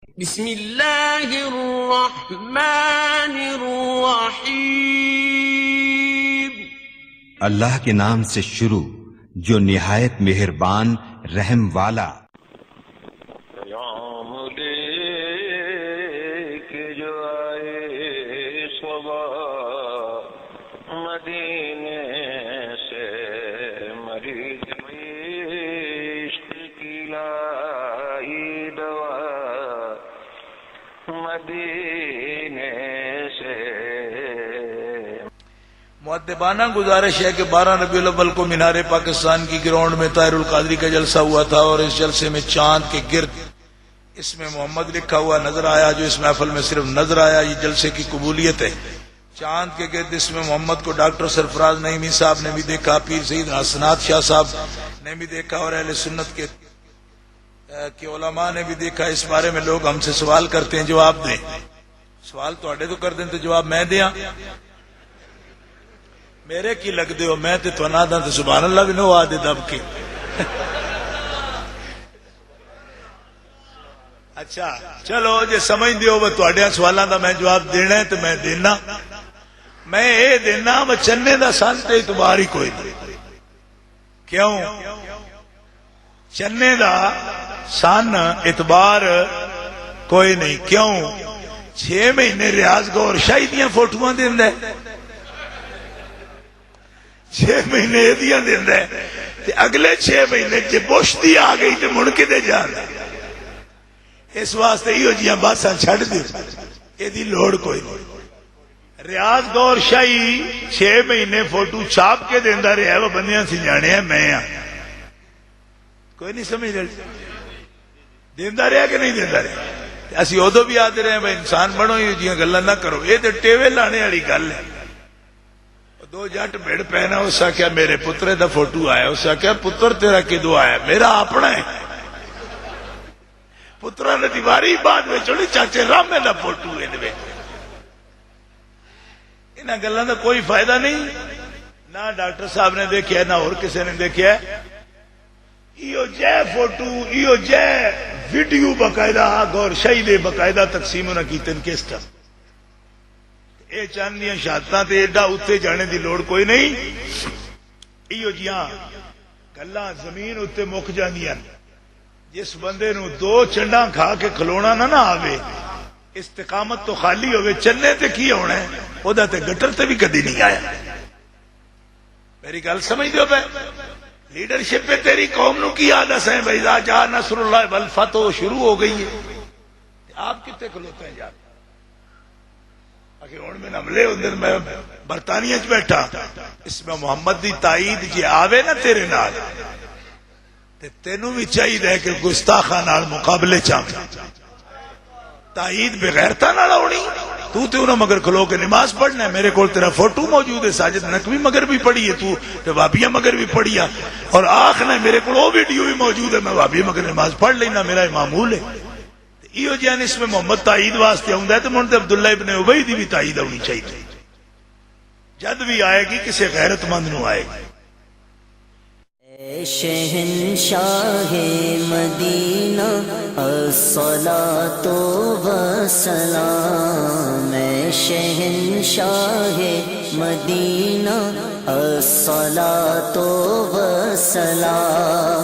بسم اللہ الرحمن الرحیم، اللہ کے نام سے شروع جو نہایت مہربان رحم والا۔ پیام لے کے جو آئے صبح مدینے سے، مریض عشق کی لائی دوا مدینے سے۔ مؤدبانہ گزارش ہے کہ 12 ربیع الاول کو مینار پاکستان کی گراؤنڈ میں طاہر القادری کا جلسہ ہوا تھا، اور اس جلسے میں چاند کے گرد اس میں محمد لکھا ہوا نظر آیا، جو اس محفل میں صرف نظر آیا۔ یہ جلسے کی قبولیت ہے۔ چاند کے گرد اس میں محمد کو ڈاکٹر سرفراز نعیمی صاحب نے بھی دیکھا، پیر سید حسنات شاہ صاحب نے بھی دیکھا، اور اہل سنت کے علماء نے بھی دیکھا۔ اس بارے میں لوگ ہم سے سوال کرتے ہیں، جواب دیں۔ سوال تو اڈے تو کر دیں تو جواب میں دیا، میرے کی لگ دے ہو، میں تے تو نہ دا تے سبحان اللہ بھی نو آدھے دب کے۔ اچھا چلو جے سمجھ دیو وہ تواڈے سوالاں دا میں جواب دینا ہے تو میں دینا۔ میں اے دینا میں چنے دا سن تے اعتبار ہی کوئی نہیں۔ کیوں؟ چنے دا سن اعتبار کوئی نہیں۔ کیوں؟ 6 مہینے ریاض گور شاہی دیاں فوٹواں دیندا ہے، 6 مہینے دیاں دیندا ہے، تے اگلے 6 مہینے جے بش دی آ گئی تے مڑ کے دے جاندا۔ اس واسطے ایو جیاں باساں چھڈ دیو، اے دی لوڑ کوئی نہیں۔ ریاض گور شاہی 6 مہینے فوٹو چھاپ کے دیندا رہیا، وہ بندیاں سجانے ہیں میں ہاں، کوئی نہیں سمجھ رہے، دیندا رہیا کہ نہیں دیندا رہیا۔ اسی ادو بھی آتے رہے بھائی انسان بنو، یہ جیاں گلاں نہ کرو، یہ تے ٹیوے لانے والی گل ہے۔ دو جٹ بھیڑ پہنا، اس سے کیا میرے پترے دا فوٹو آیا، اس سے کیا پتر تیرا کدو آیا، میرا اپنا ہے۔ پترا نے دیواری بعد میں چڑی، چاچے رامے دا فوٹو ہے۔ انہاں گلاں دا کوئی فائدہ نہیں، نہ ڈاکٹر صاحب نے دیکھا نہ اور کسی نے دیکھا۔ ایو جے فوٹو ایو جے ویڈیو باقاعدہ گور شاہی دے باقاعدہ تقسیم نہ کیتن کس طرح۔ اے چاندیاں شہادتاں تے ایڈا اتنے جانے دی لوڑ کوئی نہیں۔ ایو جیاں گلاں زمین اتنے مک جاندیاں، جس بندے نو 2 چنڈاں کھا کے کھلونا نہ آوے، استقامت تو خالی ہوئے، چنے تے کی ہونا ہے، او دا تے گٹر تے بھی کدی نہیں آیا۔ میری گل سمجھ دیو پہ، لیڈرشپ پہ تیری قوم نو کی عادت ہے بھائی جا نصر اللہ والفتح شروع ہو گئی ہے، آپ کتے کھلوتے ہیں یار؟ ہوں میں حملے اندر میں برطانیہ چ بیٹھا، اس میں محمد دی تائید جی آوے نا تیرے نال تے تینوں بھی چاہیے کہ گستاخاں نال مقابلے چاہے، تائید بغیرتا نال آنی۔ تو تے انہاں مگر کھلو کے نماز پڑھنا ہے، میرے کول تیرا فوٹو موجود ہے، ساجد نقوی مگر بھی پڑھی ہے، تو وابیہ مگر بھی پڑھی ہے، اور آخنا میرے کول وہ ویڈیو بھی موجود ہے، میں وابیہ مگر نماز پڑھ لینا، میرا معمول ہے۔ ایو جان اس میں محمد تائید واسطے آؤں ہے تو منتے عبداللہ ابن ابی دی بھی تائید ہونی چاہیے، جد بھی آئے گی کسی غیرت مند نو آئے گی۔ اے شہنشاہ مدینہ الصلاۃ والسلام، اے شہنشاہ مدینہ الصلاۃ والسلام۔